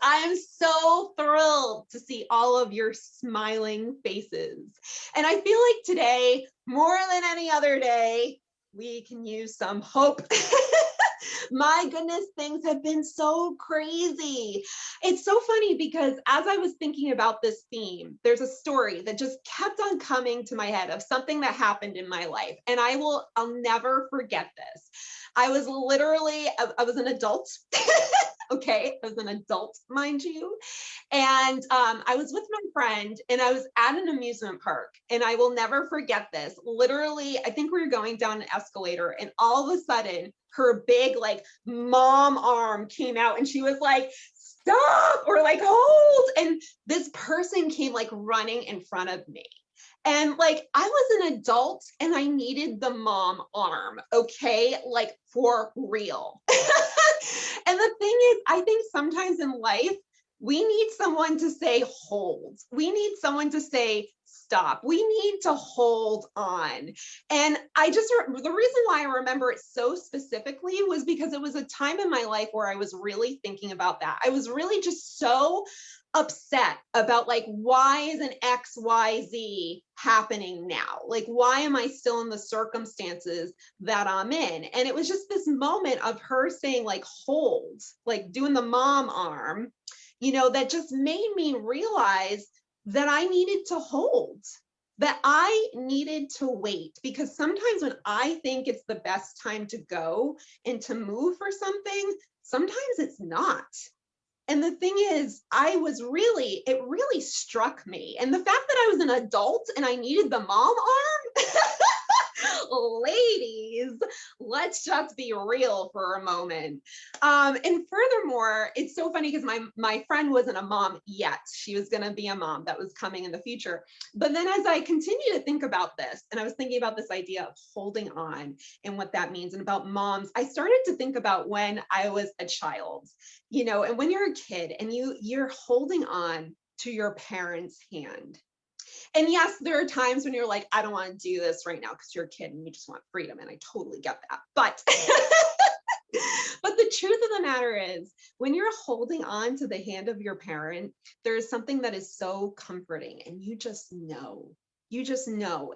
I am so thrilled to see all of your smiling faces. And I feel like today, more than any other day, we can use some hope. My goodness, things have been so crazy. It's so funny because as I was thinking about this theme, there's a story that just kept on coming to my head of something that happened in my life. And I'll never forget this. I was an adult. Okay, I was an adult, mind you. And I was with my friend and I was at an amusement park, and I will never forget this. Literally, I think we were going down an escalator, and all of a sudden her big like mom arm came out and she was like, stop, or like hold. And this person came like running in front of me. And like, I was an adult and I needed the mom arm, okay? Like for real. And the thing is, I think sometimes in life, we need someone to say hold. We need someone to say stop. We need to hold on. And the reason why I remember it so specifically was because it was a time in my life where I was really thinking about that. I was really just so upset about like, why is an XYZ happening now? Like, why am I still in the circumstances that I'm in? And it was just this moment of her saying like, hold, like doing the mom arm, that just made me realize that I needed to hold, that I needed to wait, because sometimes when I think it's the best time to go and to move for something, sometimes it's not. And the thing is, it really struck me. And the fact that I was an adult and I needed the mom arm, ladies, let's just be real for a moment. And furthermore, it's so funny because my friend wasn't a mom yet. She was going to be a mom that was coming in the future. But then as I continue to think about this, and I was thinking about this idea of holding on and what that means and about moms, I started to think about when I was a child, and when you're a kid and you're holding on to your parent's hand. And yes, there are times when you're like, I don't want to do this right now because you're a kid and you just want freedom. And I totally get that. But the truth of the matter is, when you're holding on to the hand of your parent, there is something that is so comforting. And you just know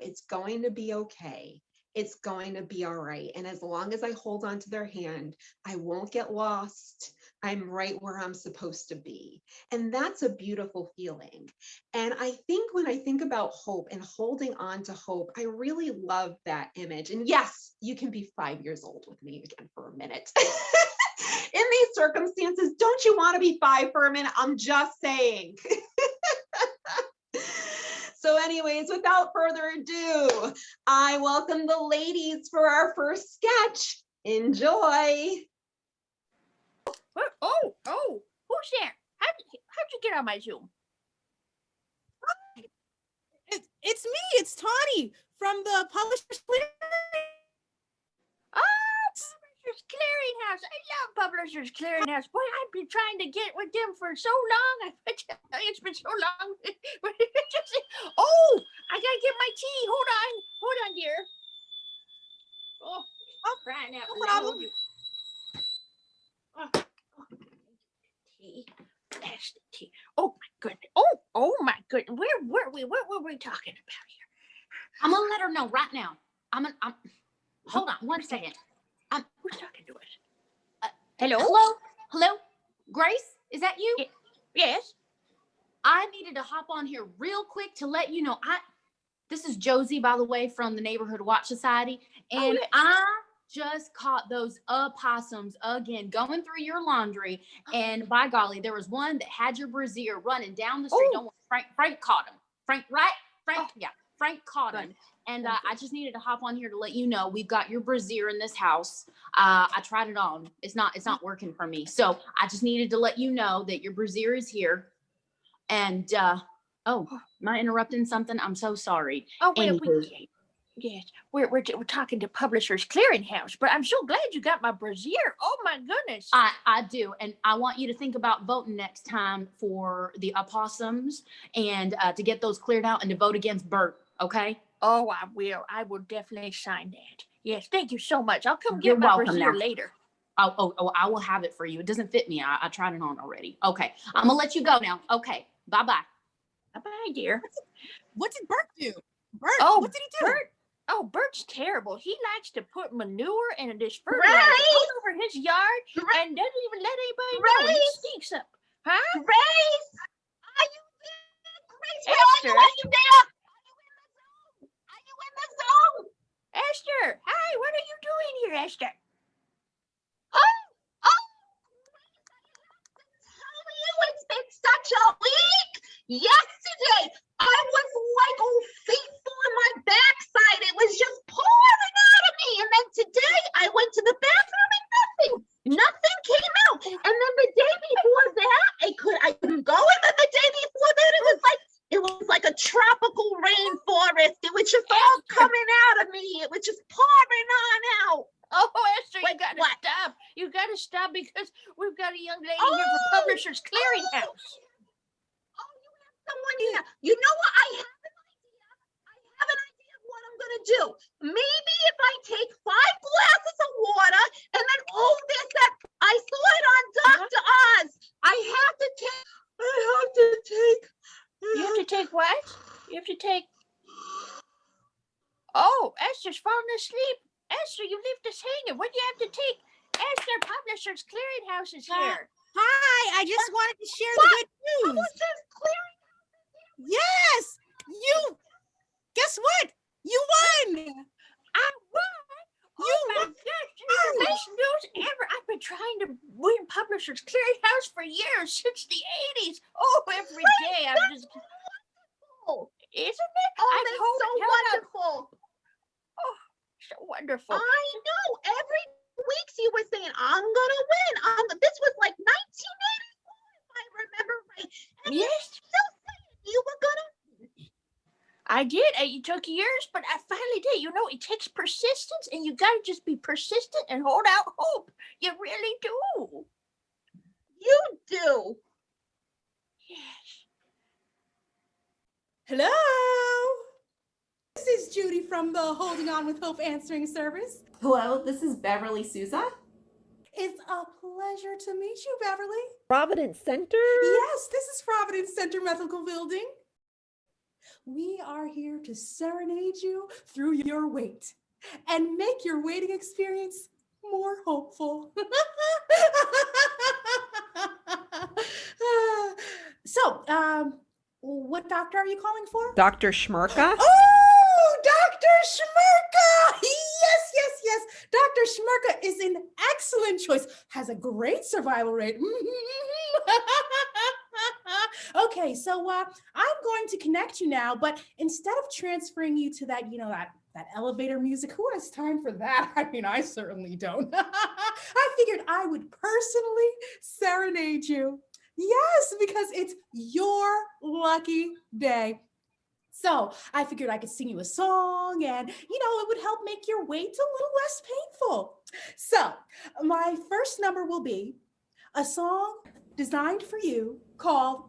it's going to be okay. It's going to be all right. And as long as I hold on to their hand, I won't get lost. I'm right where I'm supposed to be. And that's a beautiful feeling. And I think when I think about hope and holding on to hope, I really love that image. And yes, you can be 5 years old with me again for a minute. In these circumstances, don't you want to be 5 for a minute? I'm just saying. So anyways, without further ado, I welcome the ladies for our first sketch. Enjoy. Who's there? How'd you get on my Zoom? It's me. It's Tawny from the Publishers Clearinghouse. Oh, Publishers Clearinghouse. I love Publishers Clearinghouse. Boy, I've been trying to get with them for so long. It's been so long. Oh, I gotta get my tea. Hold on, dear. Oh, crying out loud. Tea. That's the tea. Oh my goodness. Oh my goodness. What were we talking about here? I'm gonna let her know right now. Hold on 1 second. Who's talking to us? Hello? Hello? Grace, is that you? Yes. I needed to hop on here real quick to let you know. This is Josie, by the way, from the Neighborhood Watch Society. And yes. I just caught those opossums again going through your laundry. And by golly, there was one that had your brassiere running down the street. Don't worry, Frank caught him. Frank caught him. And I just needed to hop on here to let you know we've got your brassiere in this house. I tried it on. It's not working for me. So I just needed to let you know that your brassiere is here. And am I interrupting something? I'm so sorry. Oh, well, yes, we're talking to Publishers Clearinghouse, but I'm so glad you got my brassiere. Oh my goodness. I do, and I want you to think about voting next time for the opossums and to get those cleared out and to vote against Bert. Okay? Oh, I will. I will definitely sign that. Yes, thank you so much. I'll come get my brassiere later. Oh, I will have it for you. It doesn't fit me. I tried it on already. Okay. I'm gonna let you go now. Okay. Bye-bye. Bye-bye, dear. What did Bert do? Bert, Oh, what did he do? Bert's terrible. He likes to put manure and this fertilizer Ray! all over his yard Ray! and doesn't even let anybody know. And he Grace! stinks up. Huh? Grace, are you there? Grace, where Esther? are you there? Are you in the zone? Esther, hi, what are you doing here, Esther? Oh, tell you, it's been such a week. Yesterday, I was like all faithful on my backside. It was just pouring out of me. And then today, I went to the bathroom and nothing came out. And then the day before that, I couldn't go. And then the day before that, it was like a tropical rainforest. It was just all coming out of me. It was just pouring on out. Oh, Esther, Wait, you gotta what? stop. You gotta stop because we've got a young lady here from Publishers Clearinghouse. Oh, you have someone here. You know what? I have an idea of what I'm gonna do. Maybe if I take 5 glasses of water and then all this that I saw it on Dr. Oz. I have to take. You have to take what? You have to take. Oh, Esther's falling asleep. Esther, you left us hanging. What do you have to take? Esther, Publishers Clearinghouse is here. Hi, I just wanted to share the good news. Publishers clearing. Yes, guess what? You won. I won. Oh my gosh, this is the best news ever. I've been trying to win Publishers Clearinghouse for years, since the 80s. Oh, every day I'm just. Isn't it? Oh, that's so wonderful. So wonderful. I know. Every week you were saying, I'm gonna win. This was like 1984, if I remember right. And you Yes, still saying you were gonna. I did. It took years, but I finally did. You know, it takes persistence, and you gotta just be persistent and hold out hope. You really do. You do. Yes. Hello. This is Judy from the Holding On with Hope answering service. Hello, this is Beverly Souza. It's a pleasure to meet you, Beverly. Providence Center? Yes, this is Providence Center Medical Building. We are here to serenade you through your wait and make your waiting experience more hopeful. So, what doctor are you calling for? Dr. Schmerka? Oh, Dr. Schmerka! Yes. Dr. Schmerka is an excellent choice. Has a great survival rate. Okay, so I'm going to connect you now, but instead of transferring you to that, that elevator music, who has time for that? I mean, I certainly don't. I figured I would personally serenade you. Yes, because it's your lucky day. So I figured I could sing you a song and, it would help make your wait a little less painful. So my first number will be a song designed for you called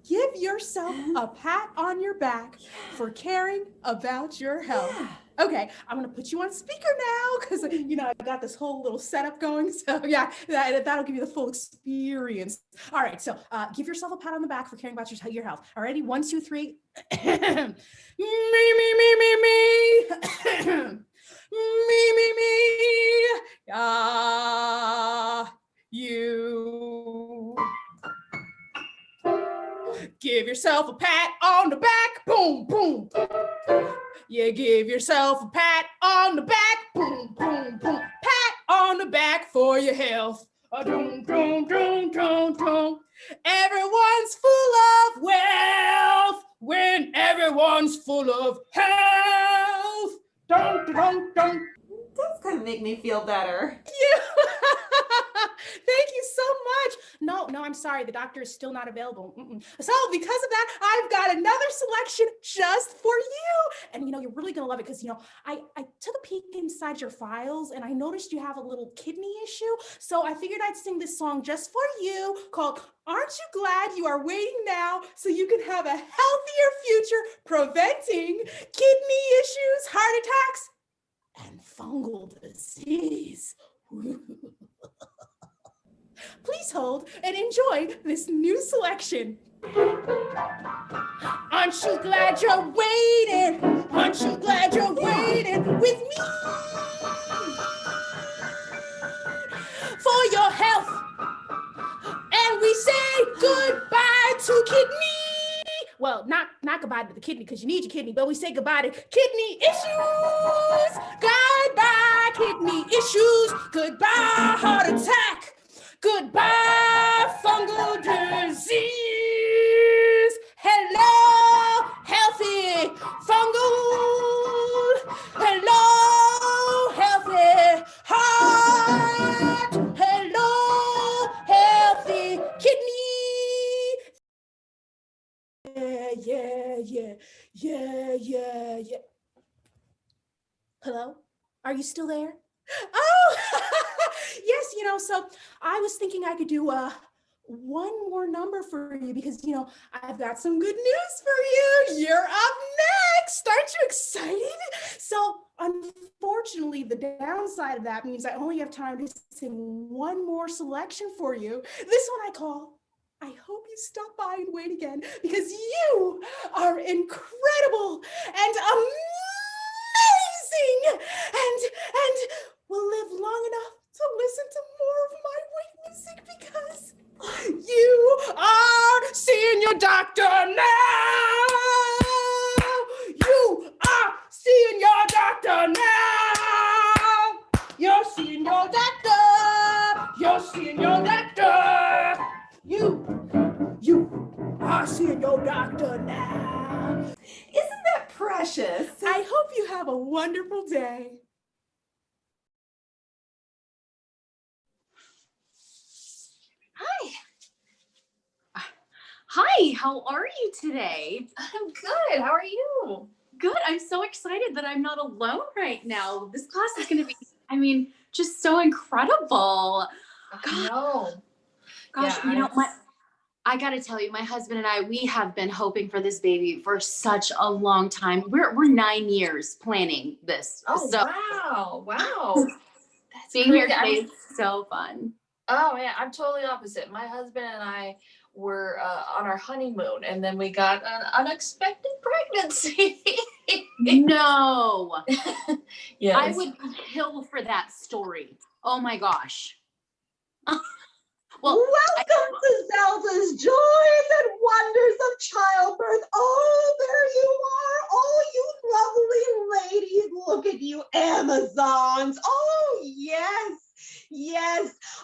Give Yourself a Pat on Your Back for Caring About Your Health. Okay, I'm gonna put you on speaker now because I got this whole little setup going. So yeah, that'll give you the full experience. All right, so give yourself a pat on the back for caring about your health. All righty, 1, 2, 3. Me. Me. You. Give yourself a pat on the back. Boom, boom. Yeah, give yourself a pat on the back. Boom, boom, boom. Pat on the back for your health. Doom, doom, doom, doom, doom. Everyone's full of wealth when everyone's full of health. Dun, dun, dun. That's gonna make me feel better. Yeah. Thank you so much. No, I'm sorry. The doctor is still not available. So because of that, I've got another selection just for you. And you're really going to love it because, I took a peek inside your files and I noticed you have a little kidney issue. So I figured I'd sing this song just for you called Aren't You Glad You Are Waiting Now So You Can Have a Healthier Future Preventing Kidney Issues, Heart Attacks, and Fungal Disease. Please hold and enjoy this new selection. Aren't you glad you're waiting? Aren't you glad you're waiting with me? For your health. And we say goodbye to kidney. Well, not goodbye to the kidney because you need your kidney, but we say goodbye to kidney issues. Goodbye kidney issues. Goodbye heart attack. Goodbye fungal disease. Hello, healthy fungal. Hello, healthy heart. Hello, healthy kidney. Yeah. Hello? Are you still there? Oh, yes, so I was thinking I could do one more number for you because, I've got some good news for you. You're up next. Aren't you excited? So unfortunately, the downside of that means I only have time to sing one more selection for you. This one I call I Hope You Stop By and Wait Again because you are incredible and amazing and will live long enough to listen to more of my white music because you are seeing your doctor now. You are seeing your doctor now. You're seeing your doctor. You're seeing your doctor. You are seeing your doctor now. Isn't that precious? I hope you have a wonderful day. Hi, how are you today? I'm good. How are you? Good. I'm so excited that I'm not alone right now. This class is going to be, just so incredible. No. Gosh, Yeah, I got to tell you, my husband and I, we have been hoping for this baby for such a long time. We're 9 years planning this. Oh, so wow. That's being here crazy. today is so fun. Oh, man, I'm totally opposite. My husband and I were on our honeymoon, and then we got an unexpected pregnancy. No. Yes. I would kill for that story. Oh my gosh. Well, welcome to Zelda's Joys and Wonders of Childbirth. Oh, there you are. Oh, you lovely ladies. Look at you, Amazons. Oh, yes.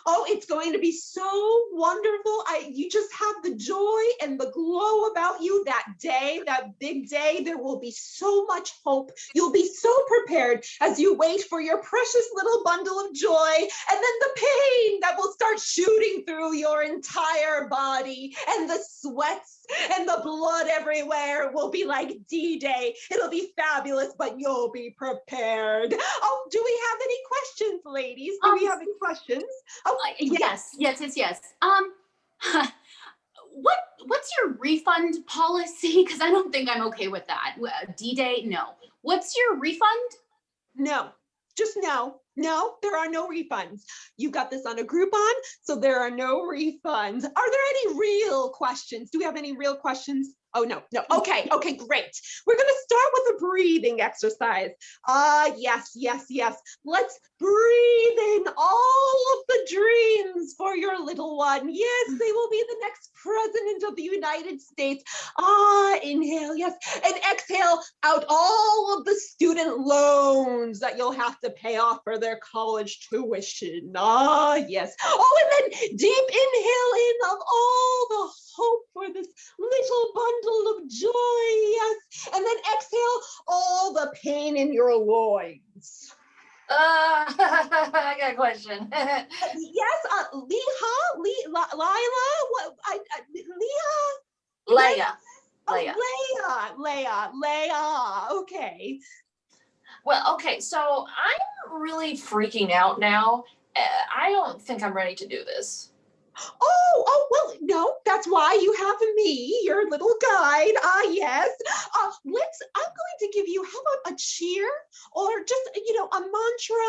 Oh, it's going to be so wonderful. You just have the joy and the glow about you that day, that big day. There will be so much hope. You'll be so prepared as you wait for your precious little bundle of joy, and then the pain that will start shooting through your entire body, and the sweats and the blood everywhere will be like D-Day. It'll be fabulous, but you'll be prepared. Oh, do we have any questions, ladies? Do we have any questions? Oh, yes. What's your refund policy? Because I don't think I'm okay with that. D-Day, no. What's your refund? No, just no. No, there are no refunds. You got this on a Groupon, so there are no refunds. Are there any real questions? Do we have any real questions? Oh, no. Okay, great. We're going to start with a breathing exercise. Yes. Let's breathe in all of the dreams for your little one. Yes, they will be the next president of the United States. Inhale, yes. And exhale out all of the student loans that you'll have to pay off for their college tuition. Yes. Oh, and then deep inhale in of all the hope for this little bundle of joy. Yes. And then exhale all the pain in your loins. I got a question. Yes, Lila, Leia. Okay. Well, okay, so I'm really freaking out now. I don't think I'm ready to do this. Well, no, that's why you have me, your little guide. Yes. I'm going to give you, how about a cheer or just, a mantra,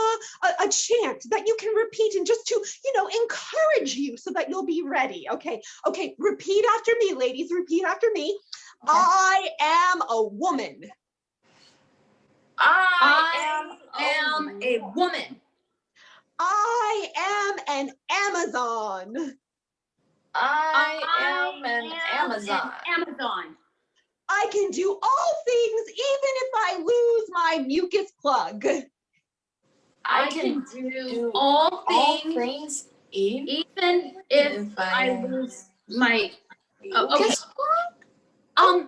a chant that you can repeat and just to, encourage you so that you'll be ready. Okay. Okay. Repeat after me, ladies. Repeat after me. Okay. I am a woman. I am a woman. I am an Amazon. I am an Amazon. Amazon. I can do all things, even if I lose my mucus plug. I can do all things, even if I lose my. Okay.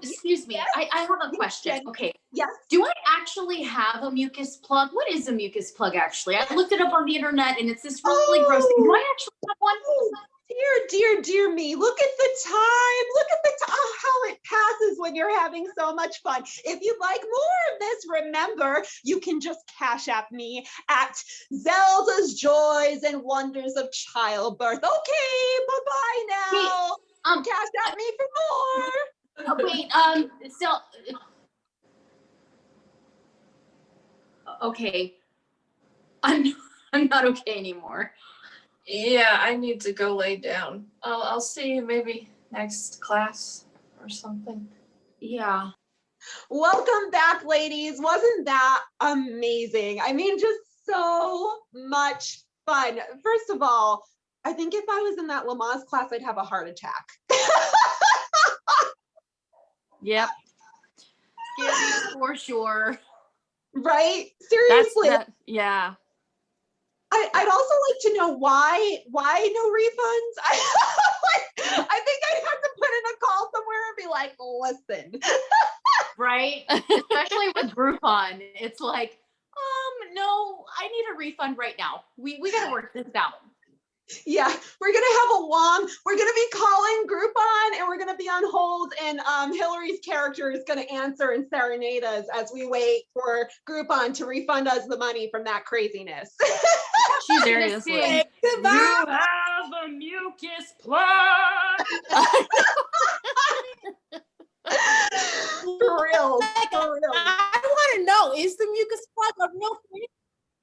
Excuse me. I have a question. Okay. Yes. Do I actually have a mucus plug? What is a mucus plug actually? I looked it up on the internet and it's this really gross thing. Do I actually have one? Dear me. Look at the time. Look at the time, how it passes when you're having so much fun. If you'd like more of this, remember, you can just cash app me at Zelda's Joys and Wonders of Childbirth. Okay, bye-bye now. Wait, cash app me for more. Wait, okay. I'm not okay anymore. Yeah, I need to go lay down. I'll see you maybe next class or something. Yeah. Welcome back, ladies. Wasn't that amazing? I mean, just so much fun. First of all, I think if I was in that Lamaze class, I'd have a heart attack. Yep. Scary for sure. Right? Seriously. Yeah. I'd also like to know why no refunds? I think I'd have to put in a call somewhere and be like, listen. Right? Especially with Groupon. It's like, no, I need a refund right now. We got to work this out. Yeah, we're gonna be calling Groupon and we're gonna be on hold, and Hillary's character is gonna answer and serenade us as we wait for Groupon to refund us the money from that craziness. She's Seriously. Hey, Goodbye. you have a mucus plug. For real. I want to know, is the mucus plug a real thing?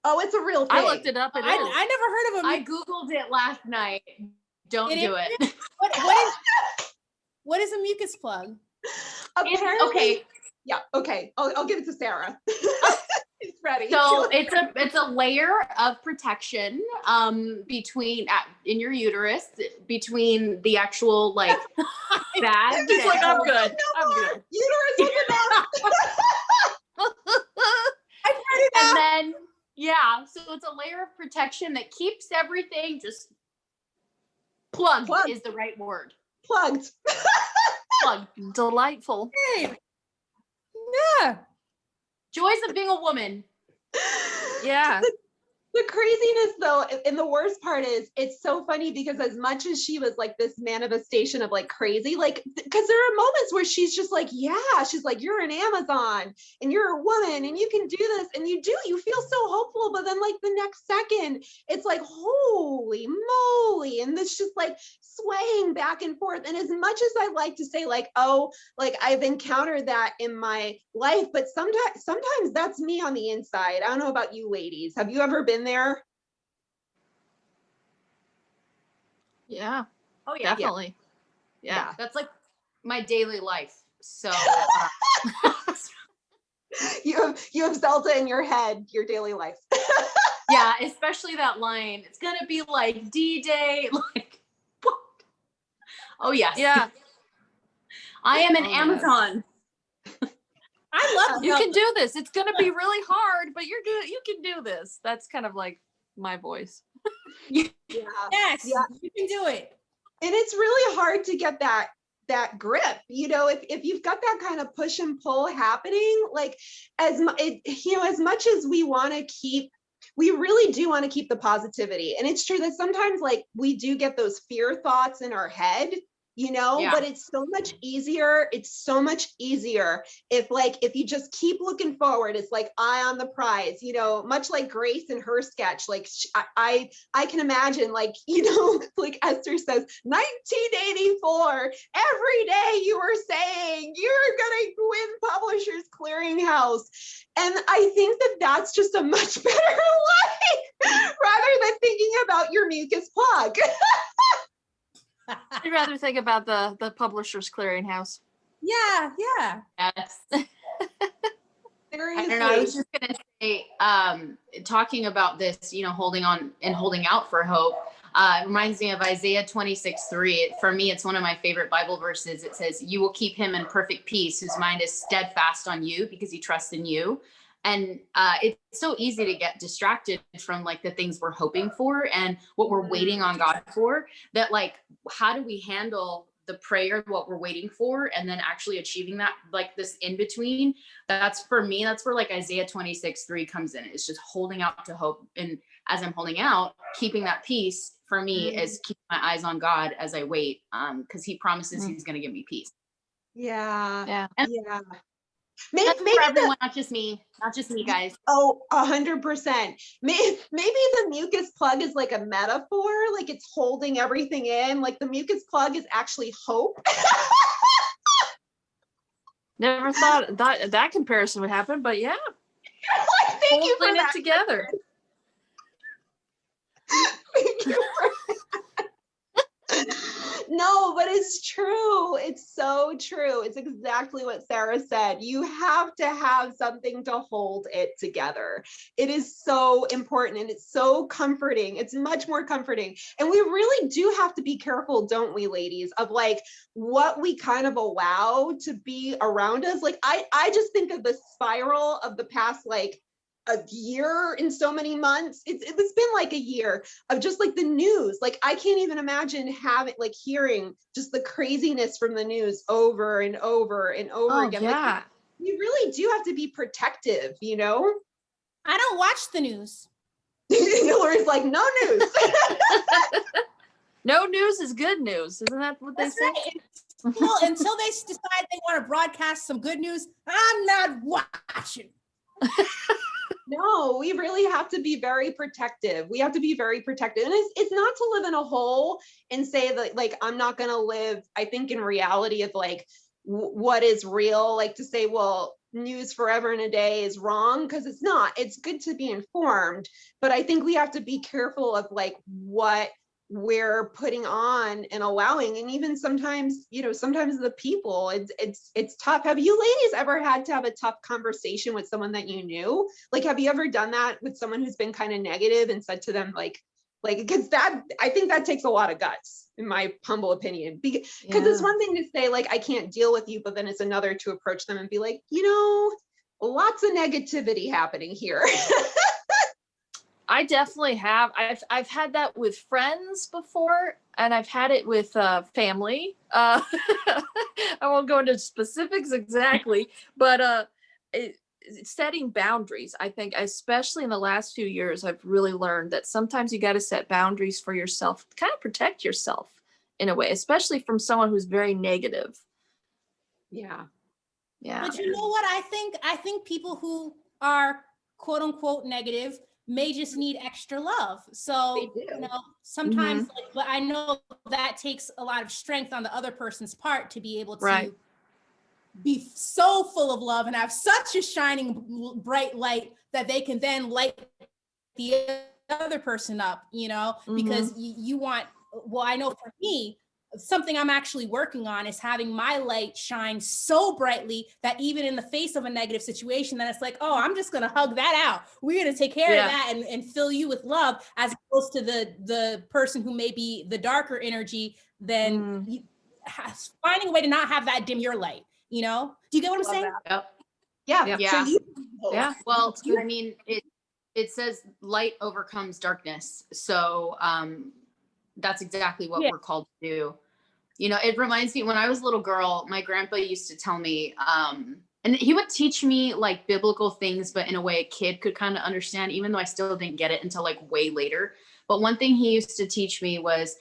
Oh, it's a real thing. I looked it up. I never heard of a I Googled it last night. Don't do it. What is a mucus plug? Apparently, Okay. Yeah. Okay. I'll give it to Sarah. She's ready. So it's a layer of protection between in your uterus, between the actual like bag. She's like, I'm good. I'm good. Uterus is enough. I've heard it And then so it's a layer of protection that keeps everything just plugged is the right word. Plugged. Plugged. Delightful. Yeah. Joys of being a woman. Yeah. The craziness though, and the worst part is, it's so funny because as much as she was like this manifestation of like crazy, like, because there are moments where she's just like, yeah, she's like, you're an Amazon and you're a woman and you can do this, and you feel so hopeful, but then like the next second, it's like, holy moly, and it's just like swaying back and forth. And as much as I like to say like, oh, like I've encountered that in my life, but sometimes that's me on the inside. I don't know about you ladies. Have you ever been there? Yeah. Oh yeah. Definitely. Yeah. That's like my daily life. So You have Zelda in your head, your daily life. yeah, especially that line. It's gonna be like D-Day. Like what? Oh yes. Yeah. I am an Oh, Amazon. I love You can do this. It's gonna be really hard, but you can do this. That's kind of like my voice. Yeah. Yes, Yeah. you can do it. And it's really hard to get that grip, if you've got that kind of push and pull happening, like as much as we really do want to keep the positivity. And it's true that sometimes like we do get those fear thoughts in our head, Yeah. but it's so much easier. It's so much easier if you just keep looking forward. It's like eye on the prize, much like Grace in her sketch. Like I can imagine, like, like Esther says, 1984, every day you were saying you're going to win Publishers Clearinghouse. And I think that that's just a much better life rather than thinking about your mucus plug. I'd rather think about the Publishers Clearinghouse. Yeah. Yes. Seriously. I don't know. I was just gonna say, talking about this, holding on and holding out for hope. It reminds me of Isaiah 26:3. For me, it's one of my favorite Bible verses. It says, "You will keep him in perfect peace, whose mind is steadfast on you, because he trusts in you." And it's so easy to get distracted from like the things we're hoping for and what we're waiting on God for. That, like, how do we handle the prayer, what we're waiting for, and then actually achieving that, like this in between? That's, for me, that's where like Isaiah 26:3 comes in. It's just holding out to hope. And as I'm holding out, keeping that peace for me is keeping my eyes on God as I wait, because he promises he's going to give me peace. Yeah. And Yeah. that's for everyone, not just me, guys. Oh, 100%. Maybe the mucus plug is like a metaphor, like it's holding everything in. Like the mucus plug is actually hope. Never thought that comparison would happen, but yeah. Like, thank you for Holding that. it together. Thank you for No, but it's true. It's so true. It's exactly what Sarah said. You have to have something to hold it together. It is so important and it's so comforting. It's much more comforting. And we really do have to be careful, don't we, ladies, of like what we kind of allow to be around us. Like I just think of the spiral of the past, like, a year in so many months. It's been like a year of just like the news. Like I can't even imagine hearing just the craziness from the news over and over and over again. Yeah. Like, you really do have to be protective, I don't watch the news. Hillary's like, no news. No news is good news. Isn't that what they say? Right. Until they decide they want to broadcast some good news, I'm not watching. No, we really have to be very protective. We have to be very protective. And it's not to live in a hole and say that, like, I'm not going to live, I think, in reality of like what is real, like to say, well, news forever and a day is wrong, because it's not. It's good to be informed. But I think we have to be careful of like what we're putting on and allowing. And even sometimes, sometimes the people, it's tough. Have you ladies ever had to have a tough conversation with someone that you knew? Like, have you ever done that with someone who's been kind of negative and said to them, like, because that, I think that takes a lot of guts, in my humble opinion, because it's one thing to say, like, I can't deal with you, but then it's another to approach them and be like, lots of negativity happening here. I definitely have. I've had that with friends before, and I've had it with family. I won't go into specifics exactly, but setting boundaries. I think, especially in the last few years, I've really learned that sometimes you got to set boundaries for yourself, kind of protect yourself in a way, especially from someone who's very negative. Yeah. But you know what? I think people who are quote unquote negative may just need extra love. So, sometimes, but I know that takes a lot of strength on the other person's part to be able to be so full of love and have such a shining bright light that they can then light the other person up, because you want, well, I know for me, something I'm actually working on is having my light shine so brightly that even in the face of a negative situation, then it's like, oh, I'm just going to hug that out. We're going to take care of that and fill you with love, as opposed to the person who may be the darker energy, then finding a way to not have that dim your light, Do you get what I'm saying? Yep. Yeah. So well, I mean, it says light overcomes darkness. So that's exactly what we're called to do. It reminds me, when I was a little girl, my grandpa used to tell me, and he would teach me like biblical things, but in a way a kid could kind of understand, even though I still didn't get it until like way later. But one thing he used to teach me was,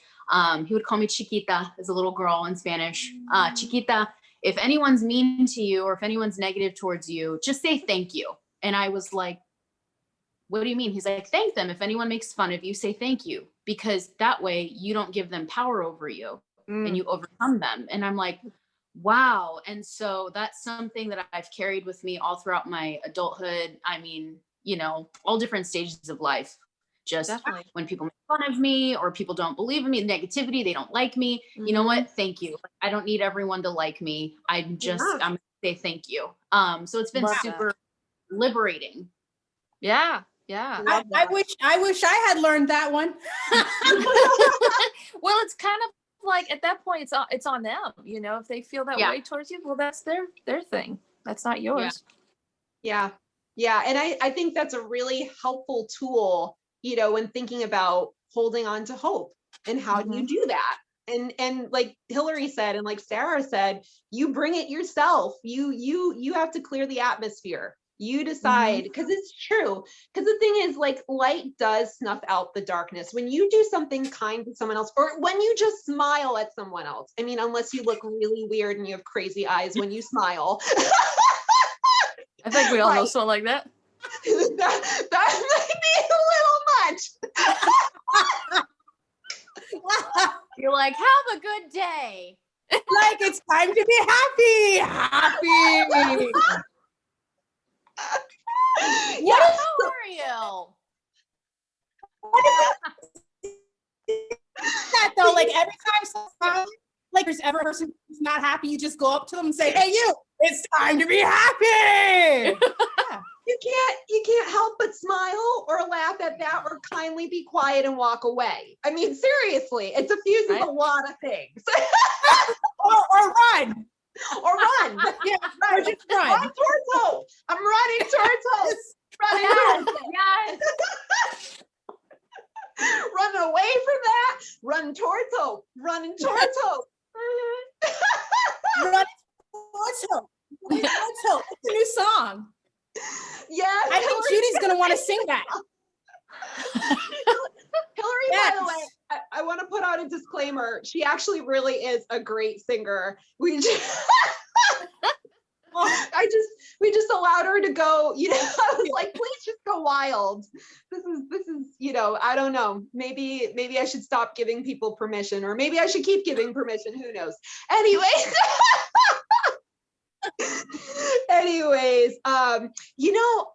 He would call me Chiquita as a little girl in Spanish. Chiquita, if anyone's mean to you or if anyone's negative towards you, just say thank you. And I was like, what do you mean? He's like, thank them. If anyone makes fun of you, say thank you, because that way you don't give them power over you and you overcome them. And I'm like, wow. And so that's something that I've carried with me all throughout my adulthood. I mean, you know, all different stages of life. Just Definitely. when people make fun of me or people don't believe in me, negativity, they don't like me. You know what? Thank you. I don't need everyone to like me. I'm gonna say thank you. So it's been Love super liberating. Yeah. Yeah. I wish I had learned that one. Well, it's kind of like at that point, it's on them. You know, if they feel that way towards you, well, that's their thing. That's not yours. Yeah. And I think that's a really helpful tool, you know, when thinking about holding on to hope and how do you do that? And like Hillary said, and like Sarah said, you bring it yourself. You have to clear the atmosphere. You decide, because it's true. Because the thing is, like, light does snuff out the darkness. When you do something kind to someone else, or when you just smile at someone else. I mean, unless you look really weird and you have crazy eyes when you smile. I think we all know someone like that. that might be a little much. You're like, have a good day. Like, it's time to be happy. Yeah, how are you? That though, like every time someone, like there's ever a person who's not happy, you just go up to them and say, "Hey, you! It's time to be happy." You can't help but smile or laugh at that or kindly be quiet and walk away. I mean, seriously, it diffuses a lot of things. or run. Or run. Yeah, or just run. Run towards hope. I'm running towards hope. Running towards it. Running away from that. Running towards hope. Running towards hope. Running towards hope. Running towards hope. It's a new song. Yes. I think Judy's gonna want to sing that. Hillary, by the way, I want to put out a disclaimer. She actually really is a great singer. We just allowed her to go, you know, I was like, please just go wild. This is, you know, I don't know. Maybe I should stop giving people permission, or maybe I should keep giving permission. Who knows? Anyways, you know,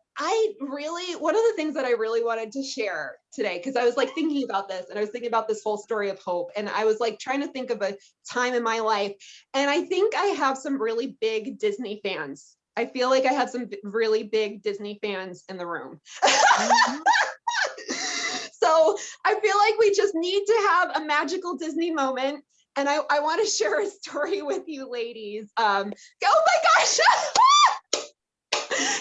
one of the things that I really wanted to share today, because I was like thinking about this and I was thinking about this whole story of hope, and I was like trying to think of a time in my life, and I think I have some really big Disney fans. I feel like I have some really big Disney fans in the room. So I feel like we just need to have a magical Disney moment. And I want to share a story with you ladies. Oh my gosh.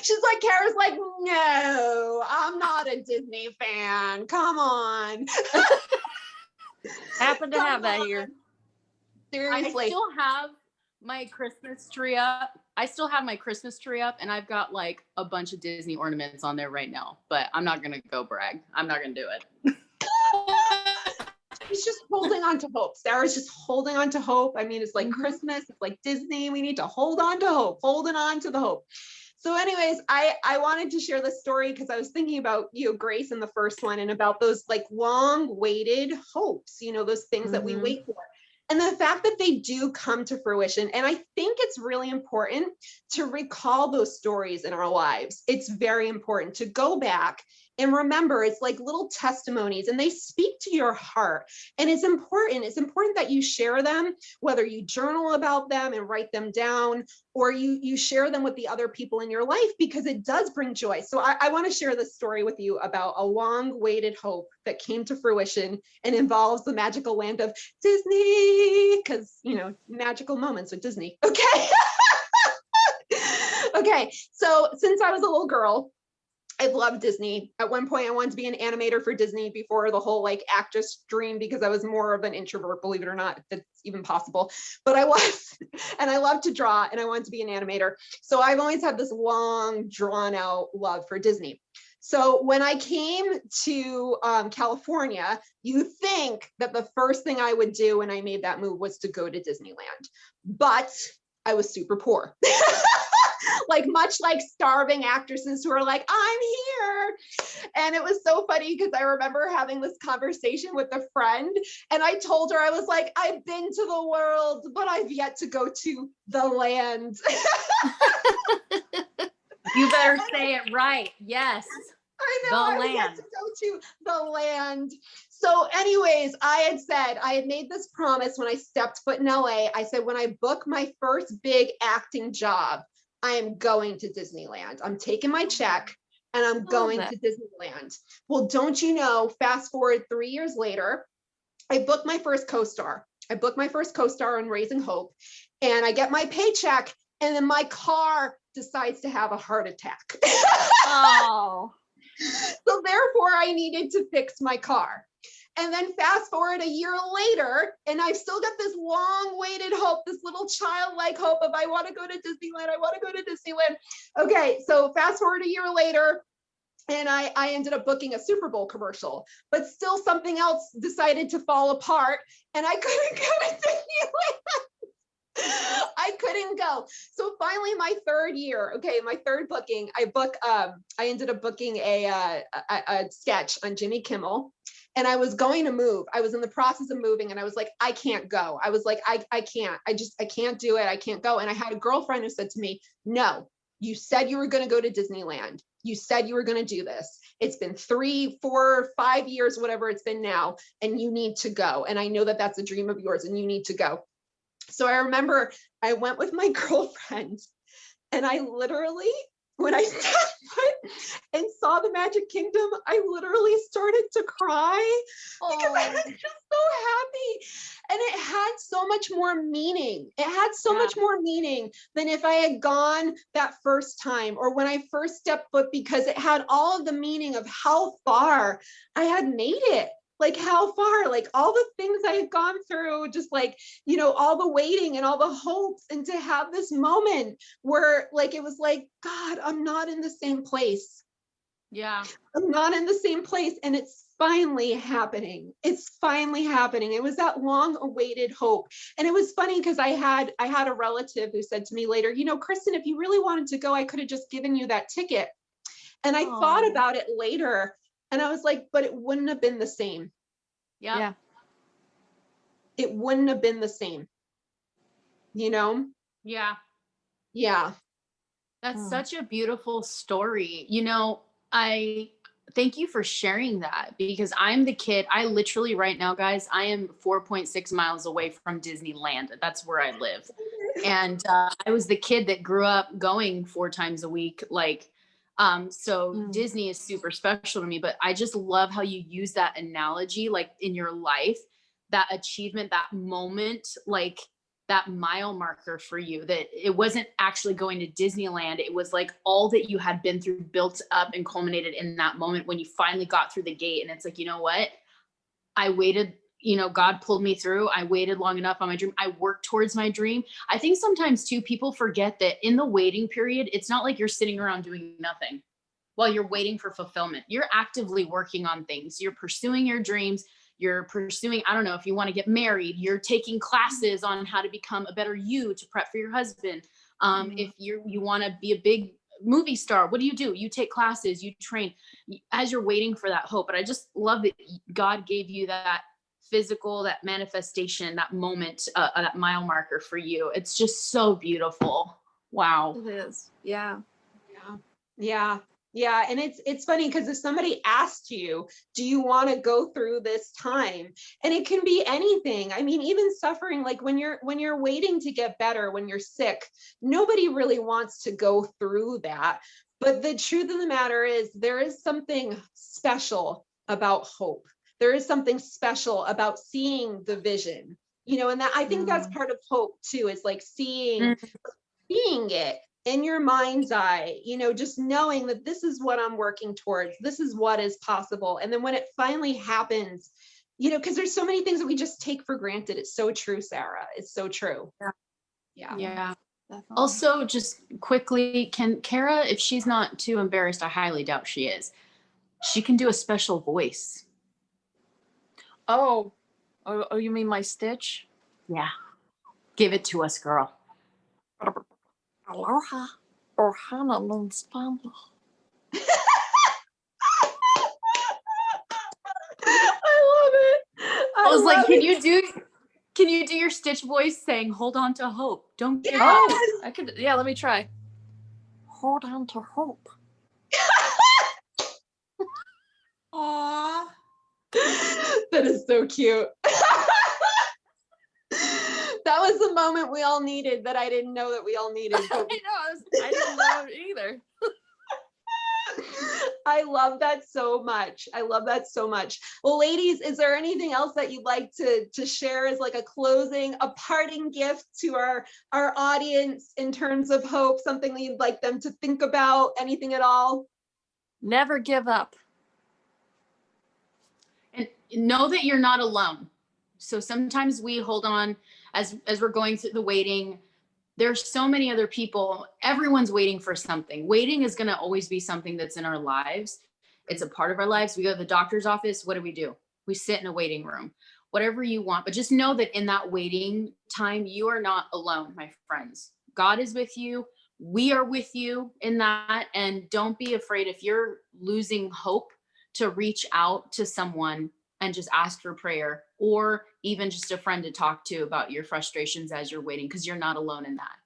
She's like, Karah's like, no, I'm not a Disney fan. Come on. Happen to have that here. Seriously. I still have my Christmas tree up. And I've got like a bunch of Disney ornaments on there right now, but I'm not going to go brag. I'm not going to do it. She's just holding on to hope. Sarah's just holding on to hope. I mean, it's like Christmas, it's like Disney. We need to hold on to hope, holding on to the hope. So anyways, I wanted to share this story because I was thinking about, you know, Grace in the first one, and about those like long waited hopes, you know, those things that we wait for. And the fact that they do come to fruition. And I think it's really important to recall those stories in our lives. It's very important to go back and remember. It's like little testimonies, and they speak to your heart. And it's important that you share them, whether you journal about them and write them down, or you share them with the other people in your life, because it does bring joy. So I want to share this story with you about a long waited hope that came to fruition and involves the magical land of Disney, because, you know, magical moments with Disney. Okay. Okay. So since I was a little girl, I've loved Disney. At one point, I wanted to be an animator for Disney before the whole like actress dream, because I was more of an introvert, believe it or not, if that's even possible. But I was, and I love to draw, and I wanted to be an animator. So I've always had this long, drawn out love for Disney. So when I came to California, you think that the first thing I would do when I made that move was to go to Disneyland, but I was super poor. Like much like starving actresses who are like, I'm here. And it was so funny because I remember having this conversation with a friend and I told her, I was like, I've been to the world, but I've yet to go to the land. You better say it right. Yes. I know, The I was yet land. to go to the land. So anyways, I had made this promise when I stepped foot in LA. I said, when I book my first big acting job, I am going to Disneyland. I'm taking my check and I'm going to Disneyland. Well, don't you know, fast forward 3 years later, I booked my first co-star. I booked my first co-star on Raising Hope and I get my paycheck and then my car decides to have a heart attack. Oh. So therefore I needed to fix my car. And then fast forward a year later, and I've still got this long-awaited hope, this little childlike hope of I want to go to Disneyland, I want to go to Disneyland. Okay, so fast forward a year later, and I ended up booking a Super Bowl commercial, but still something else decided to fall apart, and I couldn't go to Disneyland. I couldn't go. So finally my third year, okay, my third booking, I ended up booking a sketch on Jimmy Kimmel. And I was going to move. I was in the process of moving and I was like, I can't go. I was like, I can't, I can't do it. I can't go. And I had a girlfriend who said to me, no, you said you were going to go to Disneyland. You said you were going to do this. It's been 3, 4, 5 years, whatever it's been now, and you need to go. And I know that that's a dream of yours and you need to go. So I remember I went with my girlfriend and I literally, when I stepped foot and saw the Magic Kingdom, I literally started to cry because I was just so happy. And it had so much more meaning. It had so much more meaning than if I had gone that first time or when I first stepped foot, because it had all of the meaning of how far I had made it. Like how far, like all the things I had gone through, just like, you know, all the waiting and all the hopes, and to have this moment where like, it was like, God, I'm not in the same place. Yeah. I'm not in the same place. And it's finally happening. It's finally happening. It was that long awaited hope. And it was funny because I had a relative who said to me later, you know, Kristen, if you really wanted to go, I could have just given you that ticket. And I thought about it later. And I was like, but it wouldn't have been the same. Yeah. It wouldn't have been the same. You know? Yeah. Yeah. That's such a beautiful story. You know, I thank you for sharing that, because I'm the kid. I literally right now, guys, I am 4.6 miles away from Disneyland. That's where I live. And I was the kid that grew up going 4 times a week. Like, so Disney is super special to me, but I just love how you use that analogy, like in your life, that achievement, that moment, like that mile marker for you, that it wasn't actually going to Disneyland. It was like all that you had been through built up and culminated in that moment when you finally got through the gate. And it's like, you know what? I waited, you know, God pulled me through. I waited long enough on my dream. I worked towards my dream. I think sometimes too, people forget that in the waiting period, it's not like you're sitting around doing nothing while you're waiting for fulfillment. You're actively working on things. You're pursuing your dreams. You're pursuing, I don't know, if you want to get married, you're taking classes on how to become a better you to prep for your husband. If you want to be a big movie star, what do? You take classes, you train as you're waiting for that hope. But I just love that God gave you that physical, that manifestation, that moment, that mile marker for you. It's just so beautiful. Wow. It is. Yeah. Yeah. And it's funny because if somebody asked you, do you want to go through this time? And it can be anything. I mean, even suffering, like when you're waiting to get better, when you're sick, nobody really wants to go through that. But the truth of the matter is there is something special about hope. There is something special about seeing the vision, you know, and that I think that's part of hope too, is like seeing it in your mind's eye, you know, just knowing that this is what I'm working towards. This is what is possible. And then when it finally happens, you know, because there's so many things that we just take for granted. It's so true, Sarah. It's so true. Yeah. Definitely. Also, just quickly, can Karah, if she's not too embarrassed, I highly doubt she is. She can do a special voice. Oh, you mean my Stitch? Yeah. Give it to us, girl. Aloha, Ohana means family. I love it. I was like, love can it. you do your Stitch voice saying, hold on to hope. Don't give up. Oh, I could. Yeah, let me try. Hold on to hope. Aw. That is so cute. That was the moment we all needed that I didn't know that we all needed. I know. I didn't know either. I love that so much. I love that so much. Well, ladies, is there anything else that you'd like to share as like a closing, a parting gift to our audience in terms of hope, something that you'd like them to think about, anything at all? Never give up. And know that you're not alone. So sometimes we hold on as we're going through the waiting. There's so many other people. Everyone's waiting for something. Waiting is going to always be something that's in our lives. It's a part of our lives. We go to the doctor's office. What do? We sit in a waiting room, whatever you want. But just know that in that waiting time, you are not alone, my friends. God is with you. We are with you in that. And don't be afraid if you're losing hope to reach out to someone and just ask for prayer, or even just a friend to talk to about your frustrations as you're waiting, because you're not alone in that.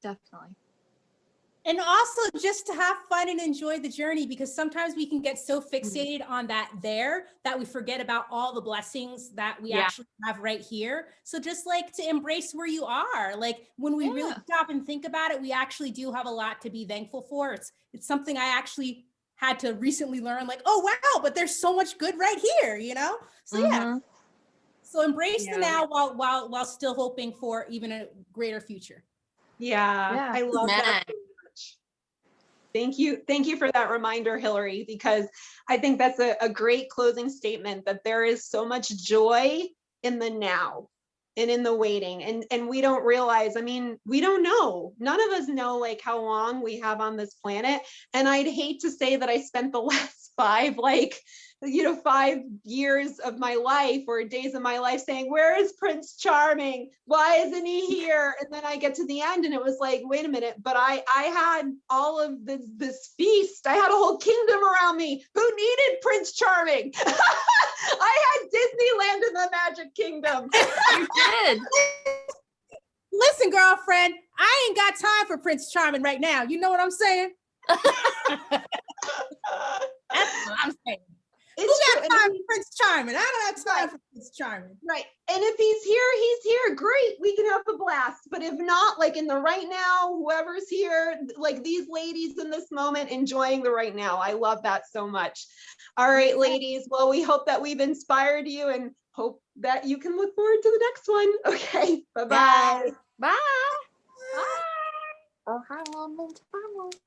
Definitely. And also just to have fun and enjoy the journey, because sometimes we can get so fixated on that we forget about all the blessings that we actually have right here. So just like to embrace where you are, like when we really stop and think about it, we actually do have a lot to be thankful for. It's something I actually had to recently learn, like, oh wow, but there's so much good right here, you know? So yeah. So embrace the now while still hoping for even a greater future. Yeah. I love that so much. Thank you for that reminder, Hillary, because I think that's a great closing statement, that there is so much joy in the now and in the waiting. And we don't realize, I mean, we don't know. None of us know like how long we have on this planet. And I'd hate to say that I spent the last 5 years of my life or days of my life saying, where is Prince Charming? Why isn't he here? And then I get to the end and it was like, wait a minute, but I had all of this feast. I had a whole kingdom around me. Who needed Prince Charming? I had Disneyland in the Magic Kingdom. You did. Listen, girlfriend, I ain't got time for Prince Charming right now. You know what I'm saying? That's what I'm saying. Who got time for Prince Charming? I don't have time for Prince Charming. Right. And if he's here. Great. We can have a blast. But if not, like in the right now, whoever's here, like these ladies in this moment, enjoying the right now. I love that so much. All right, ladies. Well, we hope that we've inspired you and hope that you can look forward to the next one. Okay. Bye-bye. Bye. Bye. Ohana means family.